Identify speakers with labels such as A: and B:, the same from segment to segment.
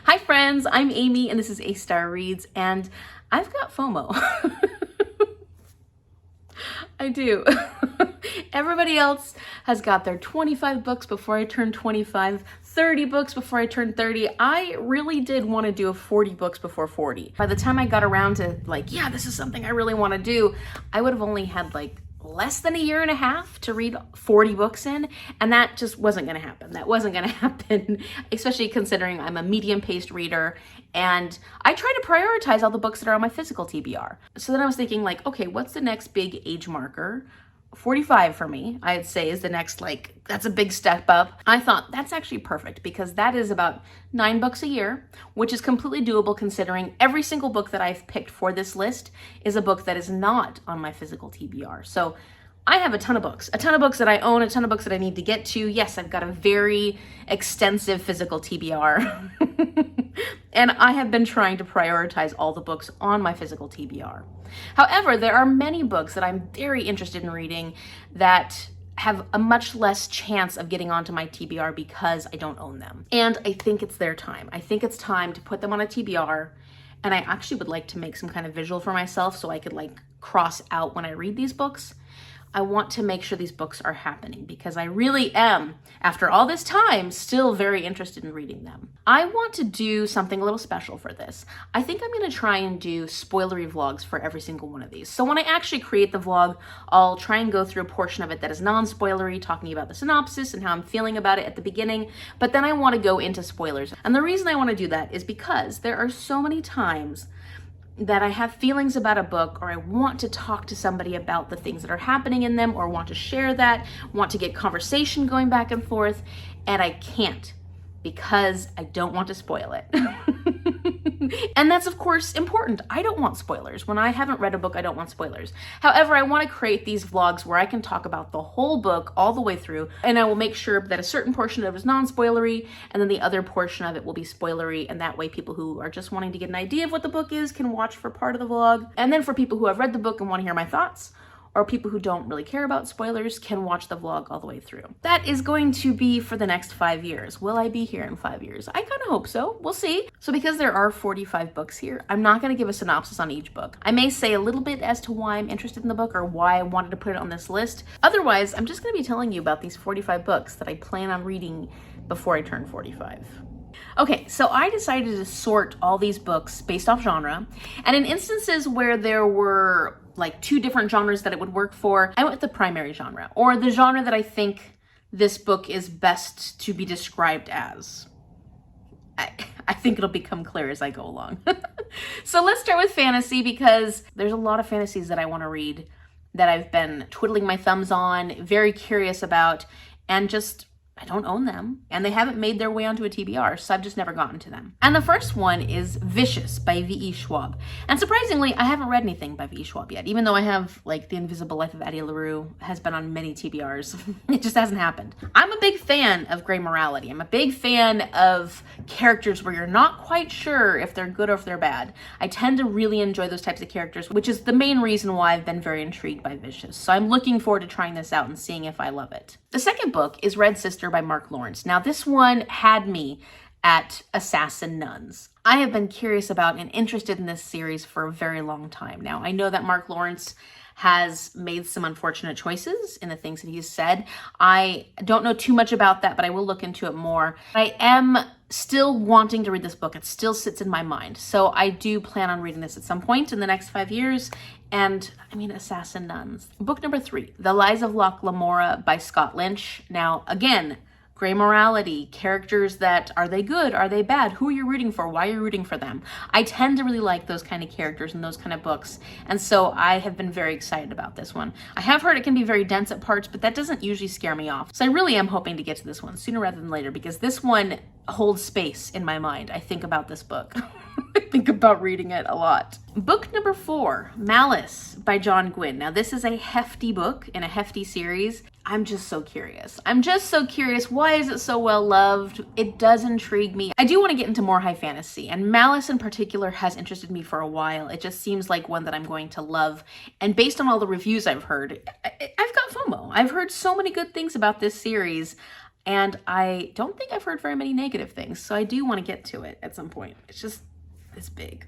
A: Hi friends, I'm Amy and this is A Star Reads, and I've got FOMO. I do. Everybody else has got their 25 books before I turn 25, 30 books before I turn 30. I really did want to do a 40 books before 40. By the time I got around to yeah, this is something I really want to do, I would have only had less than a year and a half to read 40 books in, and that just wasn't going to happen. That wasn't going to happen, especially considering I'm a medium-paced reader, and I try to prioritize all the books that are on my physical TBR. So then I was thinking okay, what's the next big age marker? 45 for me, I'd say, is the next, that's a big step up. I thought that's actually perfect because that is about 9 books a year, which is completely doable considering every single book that I've picked for this list is a book that is not on my physical TBR. So I have a ton of books that I own, a ton of books that I need to get to. Yes, I've got a very extensive physical TBR. And I have been trying to prioritize all the books on my physical TBR. However, there are many books that I'm very interested in reading that have a much less chance of getting onto my TBR because I don't own them. And I think it's their time. I think it's time to put them on a TBR. And I actually would like to make some kind of visual for myself so I could cross out when I read these books. I want to make sure these books are happening because I really am, after all this time, still very interested in reading them. I want to do something a little special for this. I think I'm going to try and do spoilery vlogs for every single one of these. So when I actually create the vlog, I'll try and go through a portion of it that is non-spoilery, talking about the synopsis and how I'm feeling about it at the beginning, but then I want to go into spoilers. And the reason I want to do that is because there are so many times that I have feelings about a book, or I want to talk to somebody about the things that are happening in them, or want to share that, want to get conversation going back and forth, and I can't because I don't want to spoil it. And that's of course important. I don't want spoilers. When I haven't read a book, I don't want spoilers. However, I want to create these vlogs where I can talk about the whole book all the way through, and I will make sure that a certain portion of it is non-spoilery, and then the other portion of it will be spoilery, and that way people who are just wanting to get an idea of what the book is can watch for part of the vlog. And then for people who have read the book and want to hear my thoughts, or people who don't really care about spoilers, can watch the vlog all the way through. That is going to be for the next 5 years. Will I be here in 5 years? I kind of hope so. We'll see. So because there are 45 books here, I'm not going to give a synopsis on each book. I may say a little bit as to why I'm interested in the book or why I wanted to put it on this list. Otherwise, I'm just going to be telling you about these 45 books that I plan on reading before I turn 45. Okay, so I decided to sort all these books based off genre, and in instances where there were 2 different genres that it would work for, I went with the primary genre, or the genre that I think this book is best to be described as. I think it'll become clear as I go along. So let's start with fantasy, because there's a lot of fantasies that I want to read that I've been twiddling my thumbs on, very curious about, and just I don't own them, and they haven't made their way onto a TBR, so I've just never gotten to them. And the first one is Vicious by V.E. Schwab. And surprisingly, I haven't read anything by V.E. Schwab yet, even though I have, The Invisible Life of Addie LaRue has been on many TBRs. It just hasn't happened. I'm a big fan of gray morality. I'm a big fan of characters where you're not quite sure if they're good or if they're bad. I tend to really enjoy those types of characters, which is the main reason why I've been very intrigued by Vicious. So I'm looking forward to trying this out and seeing if I love it. The second book is Red Sister by Mark Lawrence. Now, this one had me at Assassin Nuns. I have been curious about and interested in this series for a very long time now. I know that Mark Lawrence has made some unfortunate choices in the things that he's said. I don't know too much about that, but I will look into it more. I am still wanting to read this book. It still sits in my mind. So I do plan on reading this at some point in the next 5 years. And Assassin Nuns. Book number 3, The Lies of Locke Lamora by Scott Lynch. Now, again, gray morality, characters that, are they good? Are they bad? Who are you rooting for? Why are you rooting for them? I tend to really like those kind of characters and those kind of books. And so I have been very excited about this one. I have heard it can be very dense at parts, but that doesn't usually scare me off. So I really am hoping to get to this one sooner rather than later, because this one holds space in my mind. I think about this book. I think about reading it a lot. Book number 4, Malice by John Gwynne. Now, this is a hefty book in a hefty series. I'm just so curious. Why is it so well loved? It does intrigue me. I do want to get into more high fantasy, and Malice in particular has interested me for a while. It just seems like one that I'm going to love. And based on all the reviews I've heard, I've got FOMO. I've heard so many good things about this series. And I don't think I've heard very many negative things, so I do want to get to it at some point. It's big.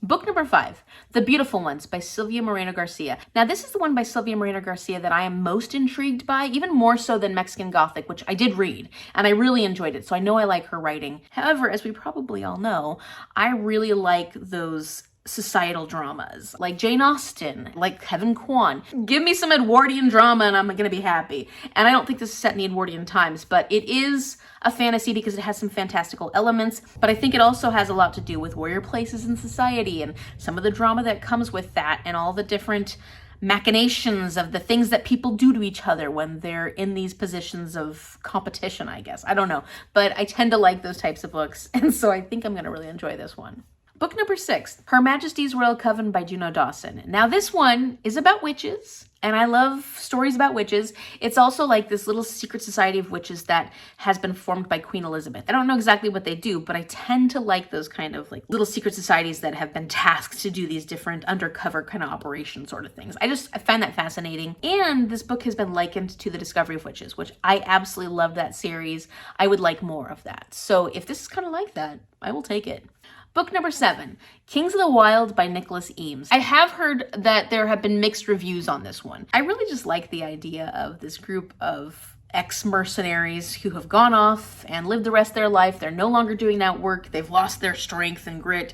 A: Book number 5, The Beautiful Ones by Silvia Moreno Garcia. Now, this is the one by Silvia Moreno Garcia that I am most intrigued by, even more so than Mexican Gothic, which I did read, and I really enjoyed it, so I know I like her writing. However, as we probably all know, I really like those societal dramas, like Jane Austen, like Kevin Kwan. Give me some Edwardian drama and I'm gonna be happy. And I don't think this is set in the Edwardian times, but it is a fantasy because it has some fantastical elements, but I think it also has a lot to do with where your place is in society and some of the drama that comes with that and all the different machinations of the things that people do to each other when they're in these positions of competition, I guess. I don't know, but I tend to like those types of books, and so I think I'm gonna really enjoy this one. Book number 6, Her Majesty's Royal Coven by Juno Dawson. Now this one is about witches, and I love stories about witches. It's also like this little secret society of witches that has been formed by Queen Elizabeth. I don't know exactly what they do, but I tend to like those kind of like little secret societies that have been tasked to do these different undercover kind of operation sort of things. I find that fascinating. And this book has been likened to The Discovery of Witches, which I absolutely love that series. I would like more of that. So if this is kind of like that, I will take it. Book number 7, Kings of the Wild by Nicholas Eames. I have heard that there have been mixed reviews on this one. I really just like the idea of this group of ex-mercenaries who have gone off and lived the rest of their life. They're no longer doing that work. They've lost their strength and grit,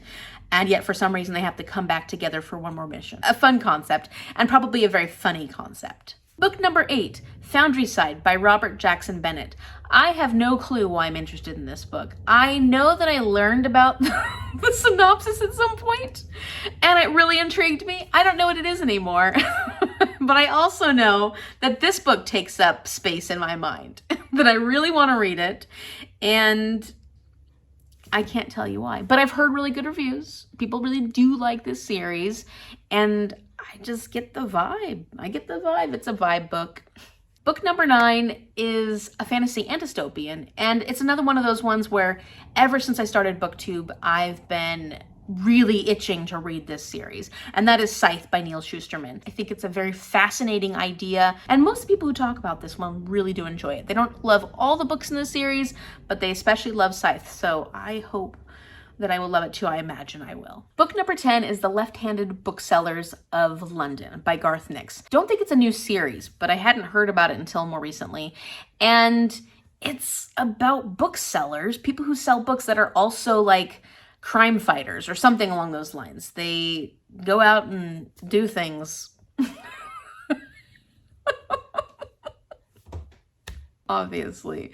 A: and yet for some reason they have to come back together for one more mission. A fun concept, and probably a very funny concept. Book number 8, Foundryside by Robert Jackson Bennett. I have no clue why I'm interested in this book. I know that I learned about the synopsis at some point, and it really intrigued me. I don't know what it is anymore, but I also know that this book takes up space in my mind, that I really want to read it, and I can't tell you why. But I've heard really good reviews. People really do like this series, and I just get the vibe. I get the vibe. It's a vibe book. Book number 9 is a fantasy and dystopian, and it's another one of those ones where ever since I started BookTube, I've been really itching to read this series, and that is Scythe by Neil Shusterman. I think it's a very fascinating idea, and most people who talk about this one really do enjoy it. They don't love all the books in the series, but they especially love Scythe, so I hope that I will love it too. I imagine I will. Book number 10 is The Left-Handed Booksellers of London by Garth Nix. Don't think it's a new series, but I hadn't heard about it until more recently. And it's about booksellers, people who sell books that are also like crime fighters or something along those lines. They go out and do things. Obviously.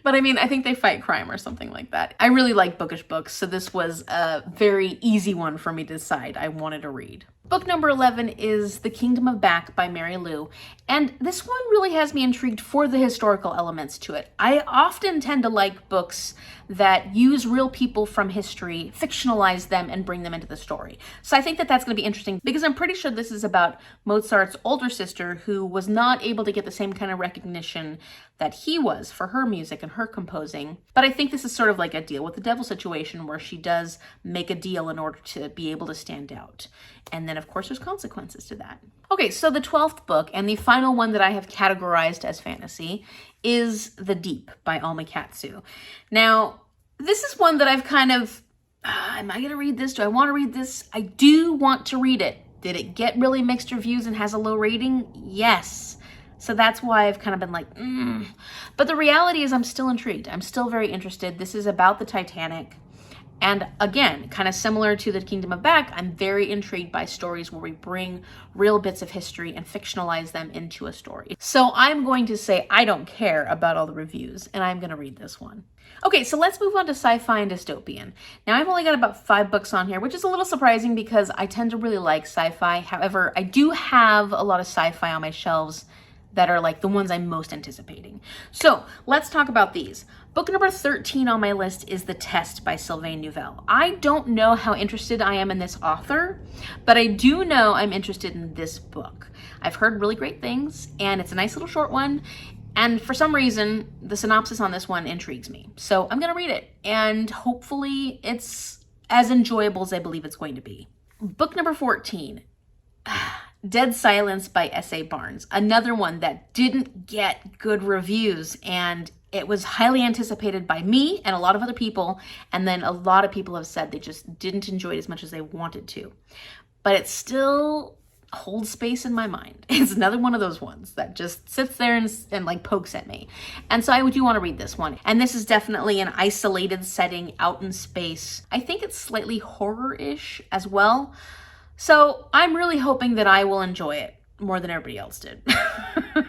A: But I mean, I think they fight crime or something like that. I really like bookish books, so this was a very easy one for me to decide I wanted to read. Book number 11 is The Kingdom of Back by Mary Lou, and this one really has me intrigued for the historical elements to it. I often tend to like books that use real people from history, fictionalize them, and bring them into the story. So I think that that's going to be interesting because I'm pretty sure this is about Mozart's older sister who was not able to get the same kind of recognition that he was for her music and her composing. But I think this is sort of like a Deal with the Devil situation where she does make a deal in order to be able to stand out. And then of course there's consequences to that. Okay, so the 12th book and the final one that I have categorized as fantasy is The Deep by Alma Katsu. Now, this is one that I've kind of, am I gonna read this? Do I wanna read this? I do want to read it. Did it get really mixed reviews and has a low rating? Yes. So that's why I've kind of been like, But the reality is I'm still intrigued. I'm still very interested. This is about the Titanic. And again, kind of similar to The Kingdom of Back, I'm very intrigued by stories where we bring real bits of history and fictionalize them into a story. So I'm going to say I don't care about all the reviews, and I'm going to read this one. Okay, so let's move on to sci-fi and dystopian. Now, I've only got about 5 books on here, which is a little surprising because I tend to really like sci-fi. However, I do have a lot of sci-fi on my shelves that are like the ones I'm most anticipating. So let's talk about these. Book number 13 on my list is The Test by Sylvain Neuvel. I don't know how interested I am in this author, but I do know I'm interested in this book. I've heard really great things, and it's a nice little short one, and for some reason, the synopsis on this one intrigues me. So I'm gonna read it, and hopefully it's as enjoyable as I believe it's going to be. Book number 14, Dead Silence by S.A. Barnes. Another one that didn't get good reviews, and it was highly anticipated by me and a lot of other people, and then a lot of people have said they just didn't enjoy it as much as they wanted to. But it still holds space in my mind. It's another one of those ones that just sits there and like pokes at me. And so I do want to read this one. And this is definitely an isolated setting out in space. I think it's slightly horror-ish as well. So I'm really hoping that I will enjoy it more than everybody else did,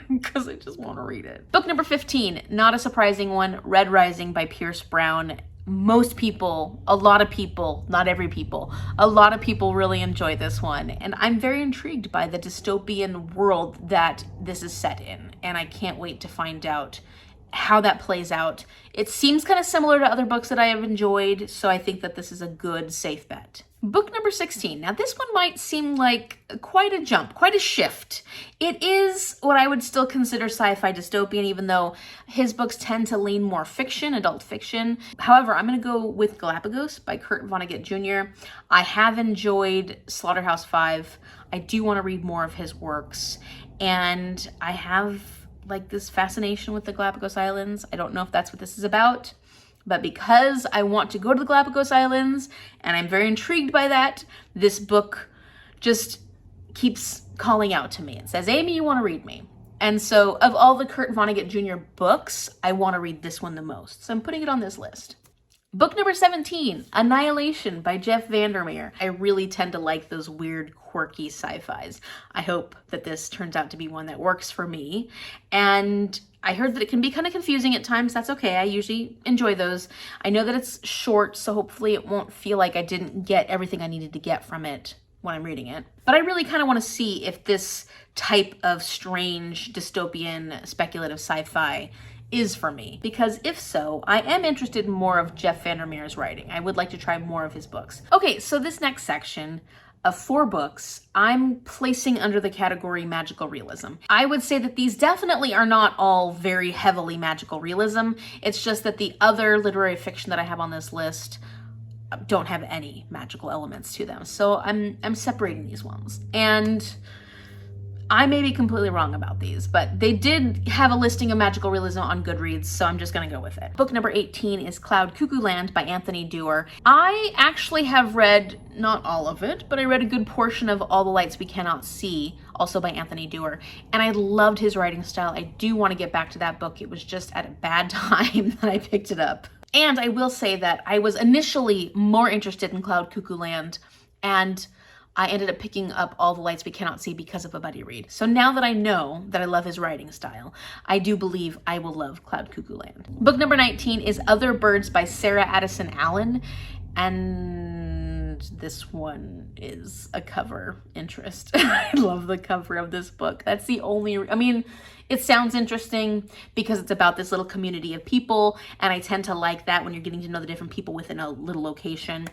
A: because I just want to read it. Book number 15, not a surprising one, Red Rising by Pierce Brown. Most people, a lot of people, not every people, a lot of people really enjoy this one. And I'm very intrigued by the dystopian world that this is set in. And I can't wait to find out how that plays out. It seems kind of similar to other books that I have enjoyed, so I think that this is a good, safe bet. Book number 16. Now this one might seem like quite a jump, quite a shift. It is what I would still consider sci-fi dystopian, even though his books tend to lean more fiction, adult fiction. However, I'm going to go with Galapagos by Kurt Vonnegut Jr. I have enjoyed Slaughterhouse-5. I do want to read more of his works, and I have like this fascination with the Galapagos Islands. I don't know if that's what this is about, but because I want to go to the Galapagos Islands and I'm very intrigued by that, this book just keeps calling out to me. It says, Amy, you want to read me. And so of all the Kurt Vonnegut Jr. books, I want to read this one the most. So I'm putting it on this list. Book number 17, Annihilation by Jeff Vandermeer. I really tend to like those weird, quirky sci-fis. I hope that this turns out to be one that works for me. And I heard that it can be kind of confusing at times. That's okay. I usually enjoy those. I know that it's short, so hopefully it won't feel like I didn't get everything I needed to get from it when I'm reading it. But I really kind of want to see if this type of strange, dystopian, speculative sci-fi is for me, because if so, I am interested in more of Jeff Vandermeer's writing. I would like to try more of his books. Okay, so this next section of 4 books, I'm placing under the category magical realism. I would say that these definitely are not all very heavily magical realism. It's just that the other literary fiction that I have on this list don't have any magical elements to them. So I'm separating these ones. And I may be completely wrong about these, but they did have a listing of magical realism on Goodreads, so I'm just gonna go with it. Book number 18 is Cloud Cuckoo Land by Anthony Doerr. I actually have read, not all of it, but I read a good portion of All the Lights We Cannot See, also by Anthony Doerr, and I loved his writing style. I do want to get back to that book. It was just at a bad time that I picked it up. And I will say that I was initially more interested in Cloud Cuckoo Land, and I ended up picking up All the Lights We Cannot See because of a buddy read. So now that I know that I love his writing style, I do believe I will love Cloud Cuckoo Land. Book number 19 is Other Birds by Sarah Addison Allen. And this one is a cover interest. I love the cover of this book. That's the only, I mean, it sounds interesting because it's about this little community of people, and I tend to like that when you're getting to know the different people within a little location.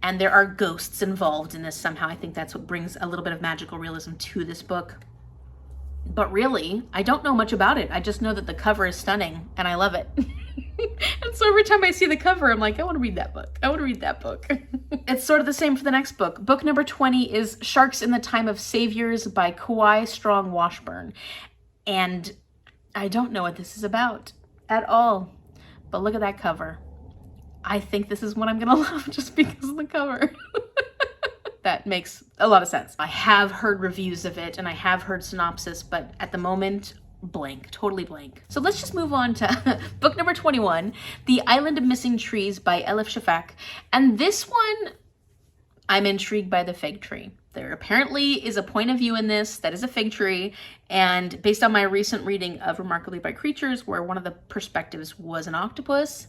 A: And there are ghosts involved in this somehow. I think that's what brings a little bit of magical realism to this book. But really, I don't know much about it. I just know that the cover is stunning and I love it. And so every time I see the cover, I'm like, I want to read that book. I want to read that book. It's sort of the same for the next book. Book number 20 is Sharks in the Time of Saviors by Kauai Strong Washburn. And I don't know what this is about at all, but look at that cover. I think this is what I'm gonna love just because of the cover. That makes a lot of sense. I have heard reviews of it and I have heard synopsis, but at the moment, blank, totally blank. So let's just move on to book number 21, The Island of Missing Trees by Elif Shafak. And this one, I'm intrigued by the fig tree. There apparently is a point of view in this that is a fig tree, and based on my recent reading of Remarkably by Creatures, where one of the perspectives was an octopus,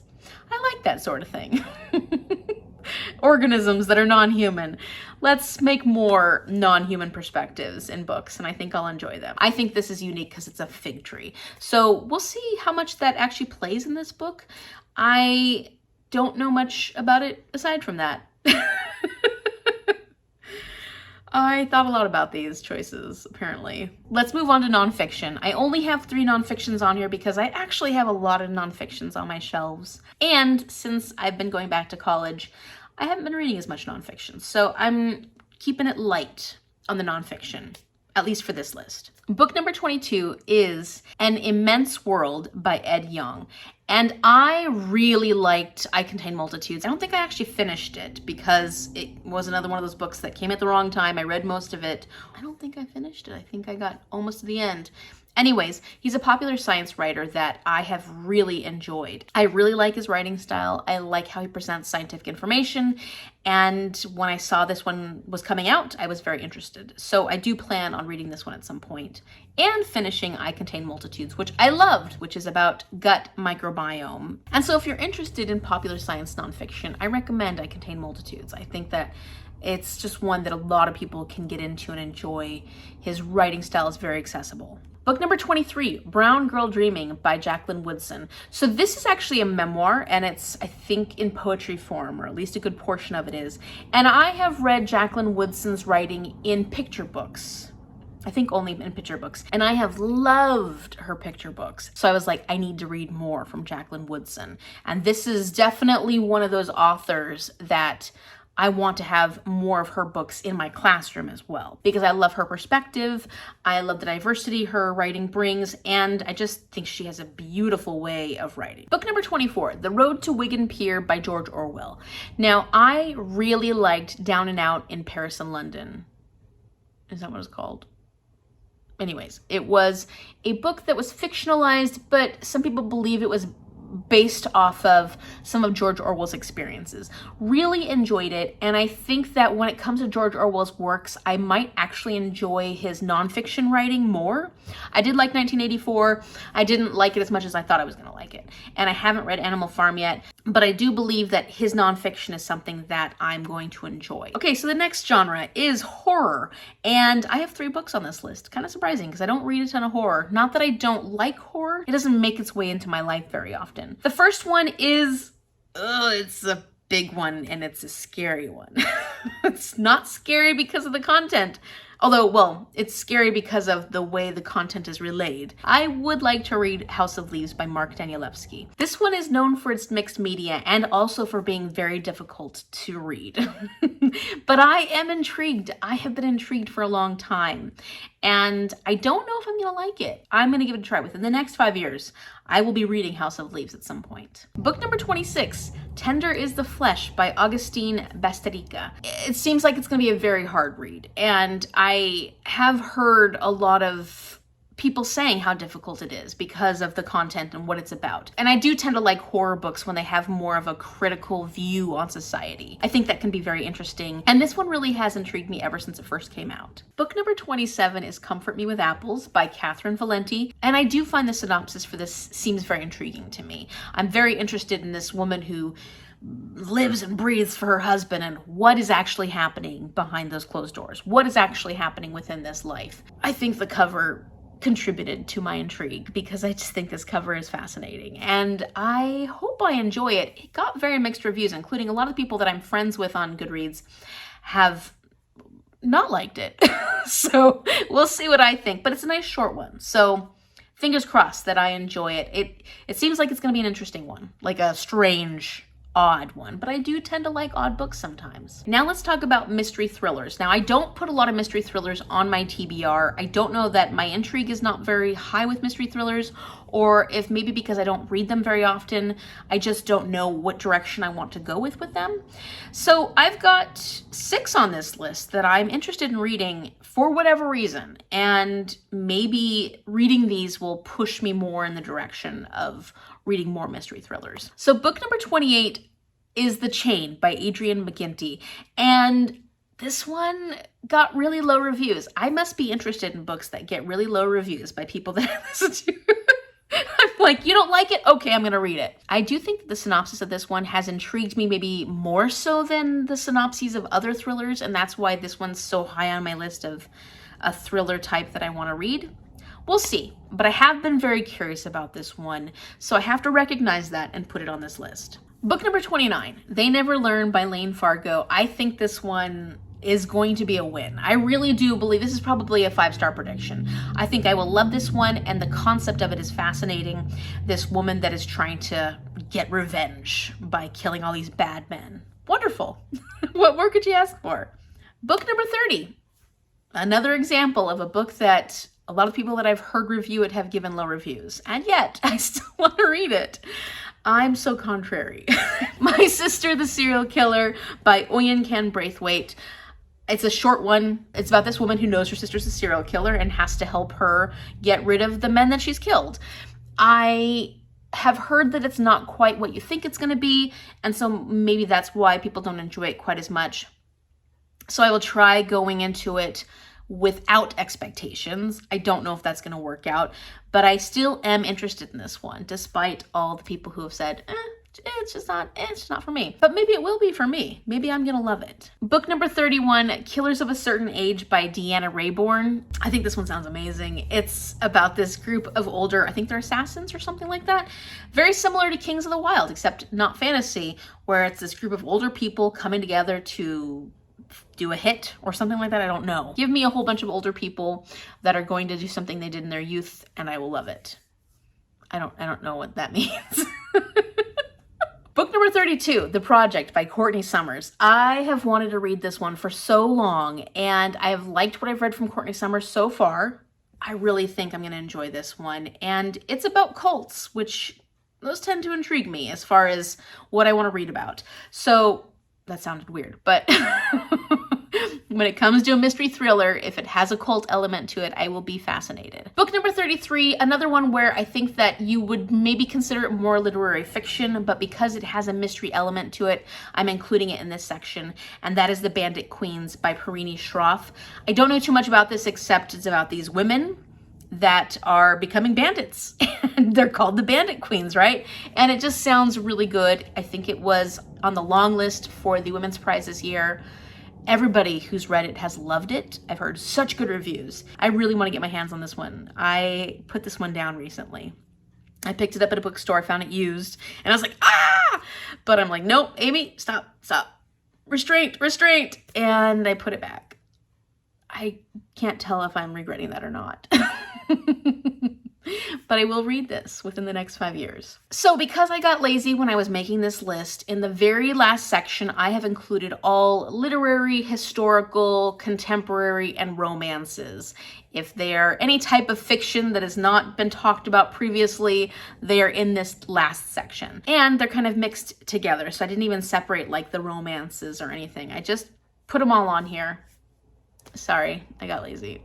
A: I like that sort of thing. Organisms that are non-human. Let's make more non-human perspectives in books, and I think I'll enjoy them. I think this is unique because it's a fig tree. So we'll see how much that actually plays in this book. I don't know much about it aside from that. I thought a lot about these choices, apparently. Let's move on to nonfiction. I only have 3 nonfictions on here because I actually have a lot of nonfictions on my shelves. And since I've been going back to college, I haven't been reading as much nonfiction. So I'm keeping it light on the nonfiction. at least for this list. Book number 22 is An Immense World by Ed Yong. And I really liked I Contain Multitudes. I don't think I actually finished it because it was another one of those books that came at the wrong time. I read most of it. I don't think I finished it. I think I got almost to the end. Anyways, he's a popular science writer that I have really enjoyed. I really like his writing style. I like how he presents scientific information. And when I saw this one was coming out, I was very interested. So I do plan on reading this one at some point and finishing I Contain Multitudes, which I loved, which is about gut microbiome. And so if you're interested in popular science nonfiction, I recommend I Contain Multitudes. I think that it's just one that a lot of people can get into and enjoy. His writing style is very accessible. Book number 23, Brown Girl Dreaming by Jacqueline Woodson. So this is actually a memoir, and it's, I think, in poetry form, or at least a good portion of it is. And I have read Jacqueline Woodson's writing in picture books. I think only in picture books. And I have loved her picture books. So I was like, I need to read more from Jacqueline Woodson. And this is definitely one of those authors that I want to have more of her books in my classroom as well, because I love her perspective. I love the diversity her writing brings, and I just think she has a beautiful way of writing. Book number 24, The Road to Wigan Pier by George Orwell. Now, I really liked Down and Out in Paris and London. Is that what it's called? Anyways, it was a book that was fictionalized, but some people believe it was based off of some of George Orwell's experiences. Really enjoyed it, and I think that when it comes to George Orwell's works, I might actually enjoy his nonfiction writing more. I did like 1984. I didn't like it as much as I thought I was going to like it, and I haven't read Animal Farm yet, but I do believe that his nonfiction is something that I'm going to enjoy. Okay, so the next genre is horror, and I have 3 books on this list. Kind of surprising, because I don't read a ton of horror. Not that I don't like horror, it doesn't make its way into my life very often. The first one is, it's a big one, and it's a scary one. It's not scary because of the content. Although, well, it's scary because of the way the content is relayed. I would like to read House of Leaves by Mark Danielewski. This one is known for its mixed media and also for being very difficult to read. But I am intrigued. I have been intrigued for a long time. And I don't know if I'm going to like it. I'm going to give it a try. Within the next 5 years, I will be reading House of Leaves at some point. Book number 26, Tender is the Flesh by Augustine Basterica. It seems like it's going to be a very hard read. And I have heard a lot of people saying how difficult it is because of the content and what it's about. And I do tend to like horror books when they have more of a critical view on society. I think that can be very interesting. And this one really has intrigued me ever since it first came out. Book number 27 is Comfort Me with Apples by Catherine Valenti. And I do find the synopsis for this seems very intriguing to me. I'm very interested in this woman who lives and breathes for her husband and what is actually happening behind those closed doors. What is actually happening within this life? I think the cover contributed to my intrigue because I just think this cover is fascinating and I hope I enjoy it. It got very mixed reviews, including a lot of people that I'm friends with on Goodreads have not liked it. So we'll see what I think, but it's a nice short one. So fingers crossed that I enjoy it. It seems like it's going to be an interesting one, like a strange, odd one, but I do tend to like odd books sometimes. Now let's talk about mystery thrillers. Now I don't put a lot of mystery thrillers on my TBR. I don't know that my intrigue is not very high with mystery thrillers, or if maybe because I don't read them very often, I just don't know what direction I want to go with them. So I've got 6 on this list that I'm interested in reading for whatever reason, and maybe reading these will push me more in the direction of reading more mystery thrillers. So book number 28 is The Chain by Adrienne McGinty. And this one got really low reviews. I must be interested in books that get really low reviews by people that I listen to. I'm like, you don't like it? Okay, I'm gonna read it. I do think that the synopsis of this one has intrigued me maybe more so than the synopses of other thrillers, and that's why this one's so high on my list of a thriller type that I want to read. We'll see, but I have been very curious about this one, so I have to recognize that and put it on this list. Book number 29, They Never Learn by Lane Fargo. I think this one is going to be a win. I really do believe this is probably a 5-star prediction. I think I will love this one, and the concept of it is fascinating. This woman that is trying to get revenge by killing all these bad men. Wonderful. What more could you ask for? Book number 30. Another example of a book that a lot of people that I've heard review it have given low reviews, and yet I still want to read it. I'm so contrary. My Sister the Serial Killer by Oyen Ken Braithwaite. It's a short one. It's about this woman who knows her sister's a serial killer and has to help her get rid of the men that she's killed. I have heard that it's not quite what you think it's going to be, and so maybe that's why people don't enjoy it quite as much. So I will try going into it without expectations. I don't know if that's going to work out, but I still am interested in this one, despite all the people who have said, it's just not for me. But maybe it will be for me. Maybe I'm going to love it. Book number 31, Killers of a Certain Age by Deanna Raybourn. I think this one sounds amazing. It's about this group of older, I think they're assassins or something like that. Very similar to Kings of the Wild, except not fantasy, where it's this group of older people coming together to do a hit or something like that. I don't know. Give me a whole bunch of older people that are going to do something they did in their youth and I will love it. I don't know what that means. Book number 32, The Project by Courtney Summers. I have wanted to read this one for so long, and I have liked what I've read from Courtney Summers so far. I really think I'm going to enjoy this one. And it's about cults, which those tend to intrigue me as far as what I want to read about. So that sounded weird, but when it comes to a mystery thriller, if it has a cult element to it, I will be fascinated. Book number 33, another one where I think that you would maybe consider it more literary fiction, but because it has a mystery element to it, I'm including it in this section, and that is The Bandit Queens by Parini Shroff. I don't know too much about this except it's about these women that are becoming bandits. And they're called the Bandit Queens, right? And it just sounds really good. I think it was on the long list for the Women's Prize this year. Everybody who's read it has loved it. I've heard such good reviews. I really want to get my hands on this one. I put this one down recently. I picked it up at a bookstore, I found it used, and I was like, ah! But I'm like, nope, Amy, stop. Restraint. And I put it back. I can't tell if I'm regretting that or not. But I will read this within the next 5 years. So because I got lazy when I was making this list, in the very last section, I have included all literary, historical, contemporary, and romances. If they are any type of fiction that has not been talked about previously, they are in this last section. And they're kind of mixed together, so I didn't even separate like the romances or anything. I just put them all on here. Sorry, I got lazy.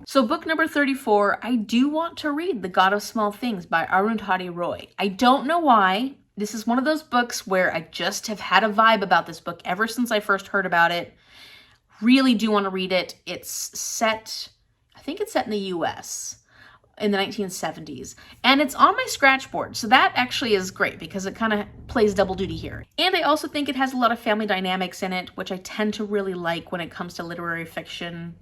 A: So book number 34, I do want to read The God of Small Things by Arundhati Roy. I don't know why. This is one of those books where I just have had a vibe about this book ever since I first heard about it. Really do want to read it. It's set, I think it's set in the US in the 1970s. And it's on my scratch board. So that actually is great because it kind of plays double duty here. And I also think it has a lot of family dynamics in it, which I tend to really like when it comes to literary fiction.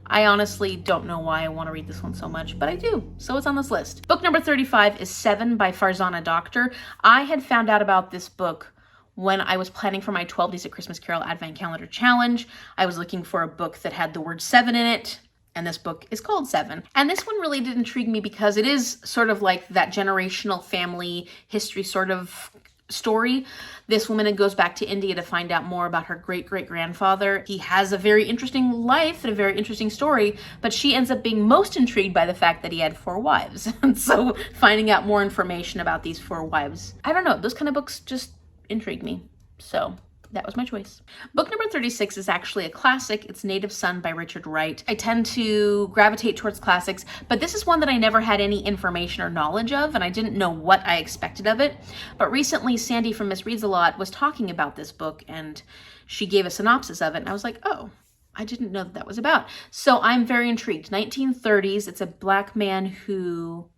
A: I honestly don't know why I want to read this one so much, but I do, so it's on this list. Book number 35 is Seven by Farzana Doctor. I had found out about this book when I was planning for my 12 Days of Christmas Carol Advent Calendar Challenge. I was looking for a book that had the word 7 in it, and this book is called Seven. And this one really did intrigue me because it is sort of like that generational family history sort of story. This woman goes back to India to find out more about her great-great-grandfather. He has a very interesting life and a very interesting story, but she ends up being most intrigued by the fact that he had 4 wives. And so finding out more information about these 4 wives, I don't know, those kind of books just intrigue me. So that was my choice. Book number 36 is actually a classic. It's Native Son by Richard Wright. I tend to gravitate towards classics, but this is one that I never had any information or knowledge of, and I didn't know what I expected of it. But recently, Sandy from Miss Reads a Lot was talking about this book, and she gave a synopsis of it, and I was like, oh, I didn't know that was about. So I'm very intrigued. 1930s, it's a black man who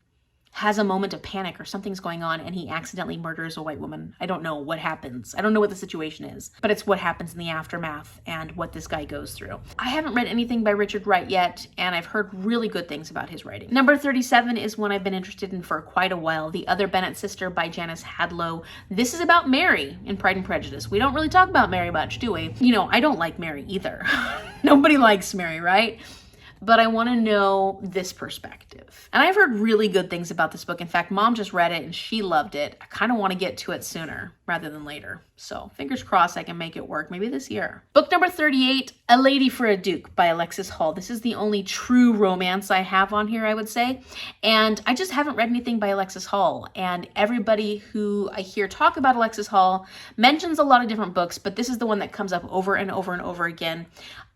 A: has a moment of panic or something's going on and he accidentally murders a white woman. I don't know what happens. I don't know what the situation is, but it's what happens in the aftermath and what this guy goes through. I haven't read anything by Richard Wright yet, and I've heard really good things about his writing. Number 37 is one I've been interested in for quite a while, The Other Bennett Sister by Janice Hadlow. This is about Mary in Pride and Prejudice. We don't really talk about Mary much, do we? You know, I don't like Mary either. Nobody likes Mary, right? but I want to know this perspective. And I've heard really good things about this book. In fact, Mom just read it and she loved it. I kind of want to get to it sooner rather than later. So fingers crossed I can make it work, maybe this year. Book number 38, A Lady for a Duke by Alexis Hall. This is the only true romance I have on here, I would say. And I just haven't read anything by Alexis Hall. And everybody who I hear talk about Alexis Hall mentions a lot of different books, but this is the one that comes up over and over and over again.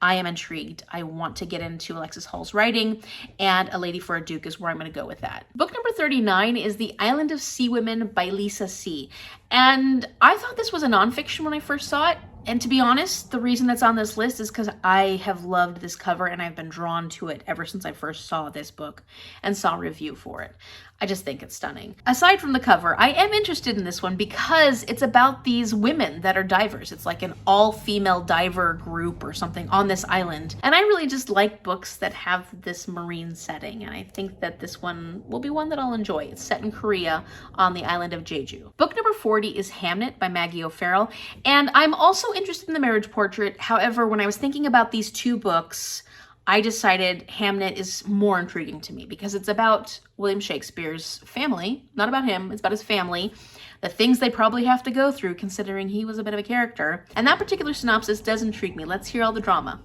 A: I am intrigued. I want to get into Alexis Hall's writing, and A Lady for a Duke is where I'm going to go with that. Book number 39 is The Island of Sea Women by Lisa C. And I thought this was a nonfiction when I first saw it. And to be honest, the reason it's on this list is because I have loved this cover and I've been drawn to it ever since I first saw this book and saw a review for it. I just think it's stunning. Aside from the cover, I am interested in this one because it's about these women that are divers. It's like an all-female diver group or something on this island. And I really just like books that have this marine setting. And I think that this one will be one that I'll enjoy. It's set in Korea on the island of Jeju. Book number 40 is Hamnet by Maggie O'Farrell. And I'm also interested in The Marriage Portrait. However, when I was thinking about these two books, I decided Hamnet is more intriguing to me because it's about William Shakespeare's family, not about him, it's about his family, the things they probably have to go through considering he was a bit of a character. And that particular synopsis does intrigue me. Let's hear all the drama.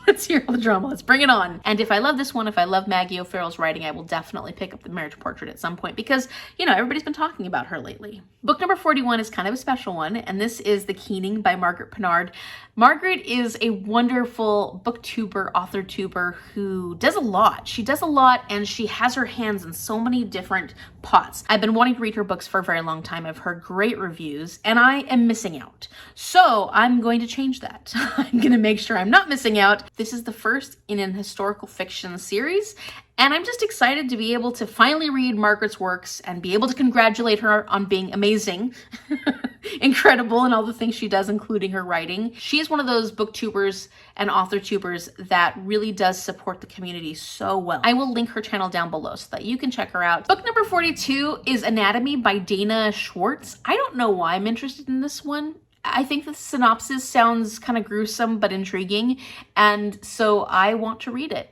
A: Let's hear all the drama. Let's bring it on. And if I love this one, if I love Maggie O'Farrell's writing, I will definitely pick up The Marriage Portrait at some point because, you know, everybody's been talking about her lately. Book number 41 is kind of a special one, and this is The Keening by Margaret Pinard. Margaret is a wonderful booktuber, author-tuber who does a lot. She does a lot, and she has her hands in so many different pots. I've been wanting to read her books for a very long time. I've heard great reviews, and I am missing out. So I'm going to change that. I'm going to make sure I'm not missing out. This is the first in an historical fiction series, and I'm just excited to be able to finally read Margaret's works and be able to congratulate her on being amazing, incredible in all the things she does, including her writing. She is one of those booktubers and author-tubers that really does support the community so well. I will link her channel down below so that you can check her out. Book number 42 is Anatomy by Dana Schwartz. I don't know why I'm interested in this one. I think the synopsis sounds kind of gruesome but intriguing, and so I want to read it.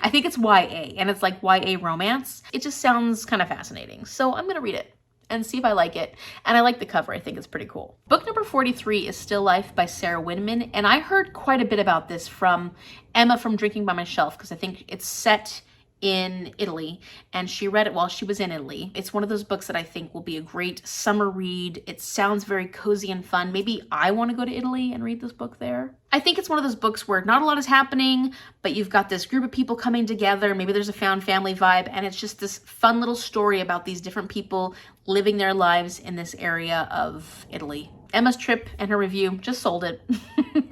A: I think it's YA, and it's like YA romance. It just sounds kind of fascinating, so I'm gonna read it and see if I like it. And I like the cover. I think it's pretty cool. Book number 43 is Still Life by Sarah Winman, and I heard quite a bit about this from Emma from Drinking by My Shelf because I think it's set in Italy, and she read it while she was in Italy. It's one of those books that I think will be a great summer read. It sounds very cozy and fun. Maybe I want to go to Italy and read this book there. I think it's one of those books where not a lot is happening, but you've got this group of people coming together. Maybe there's a found family vibe, and it's just this fun little story about these different people living their lives in this area of Italy. Emma's trip and her review just sold it.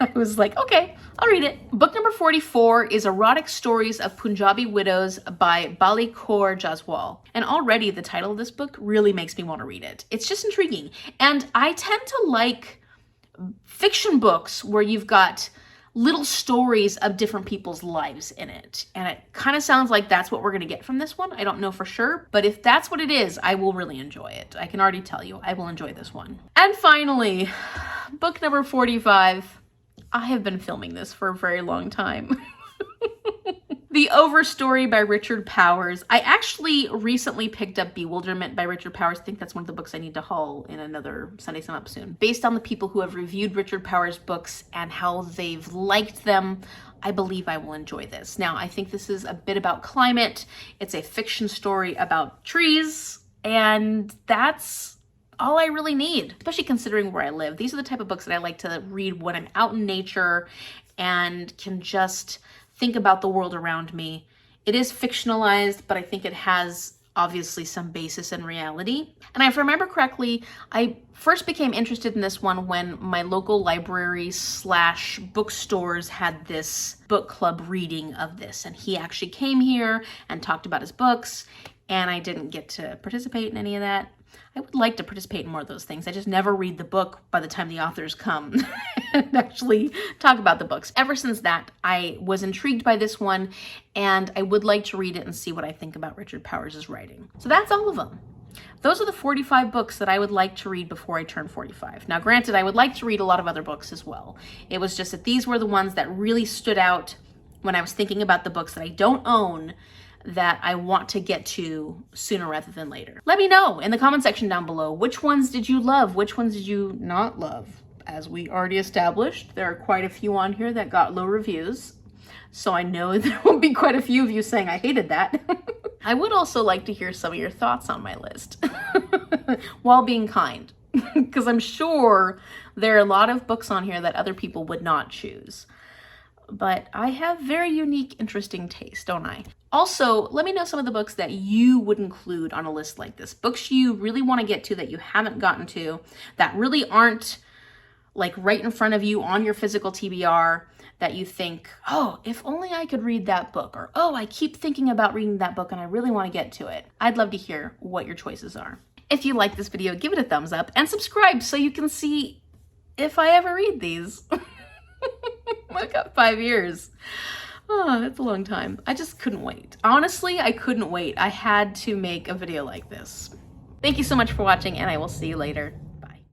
A: I was like, okay, I'll read it. Book number 44 is Erotic Stories of Punjabi Widows by Bali Kaur Jaswal. And already the title of this book really makes me want to read it. It's just intriguing. And I tend to like fiction books where you've got little stories of different people's lives in it. And it kind of sounds like that's what we're going to get from this one. I don't know for sure, but if that's what it is, I will really enjoy it. I can already tell you, I will enjoy this one. And finally, book number 45. I have been filming this for a very long time. The Overstory by Richard Powers. I actually recently picked up Bewilderment by Richard Powers. I think that's one of the books I need to haul in another Sunday Sum Up soon. Based on the people who have reviewed Richard Powers' books and how they've liked them, I believe I will enjoy this. Now, I think this is a bit about climate. It's a fiction story about trees, and that's all I really need, especially considering where I live. These are the type of books that I like to read when I'm out in nature and can just think about the world around me. It is fictionalized, but I think it has obviously some basis in reality. And if I remember correctly, I first became interested in this one when my local library / bookstores had this book club reading of this. And he actually came here and talked about his books, and I didn't get to participate in any of that. I would like to participate in more of those things. I just never read the book by the time the authors come and actually talk about the books. Ever since that, I was intrigued by this one, and I would like to read it and see what I think about Richard Powers' writing. So that's all of them. Those are the 45 books that I would like to read before I turn 45. Now, granted, I would like to read a lot of other books as well. It was just that these were the ones that really stood out when I was thinking about the books that I don't own that I want to get to sooner rather than later. Let me know in the comment section down below, which ones did you love? Which ones did you not love? As we already established, there are quite a few on here that got low reviews. So I know there will be quite a few of you saying I hated that. I would also like to hear some of your thoughts on my list while being kind, because I'm sure there are a lot of books on here that other people would not choose. But I have very unique, interesting taste, don't I? Also, let me know some of the books that you would include on a list like this. Books you really want to get to that you haven't gotten to, that really aren't like right in front of you on your physical TBR, that you think, oh, if only I could read that book, or oh, I keep thinking about reading that book and I really want to get to it. I'd love to hear what your choices are. If you like this video, give it a thumbs up and subscribe so you can see if I ever read these. I got 5 years. Oh, that's a long time. I just couldn't wait. Honestly, I couldn't wait. I had to make a video like this. Thank you so much for watching, and I will see you later.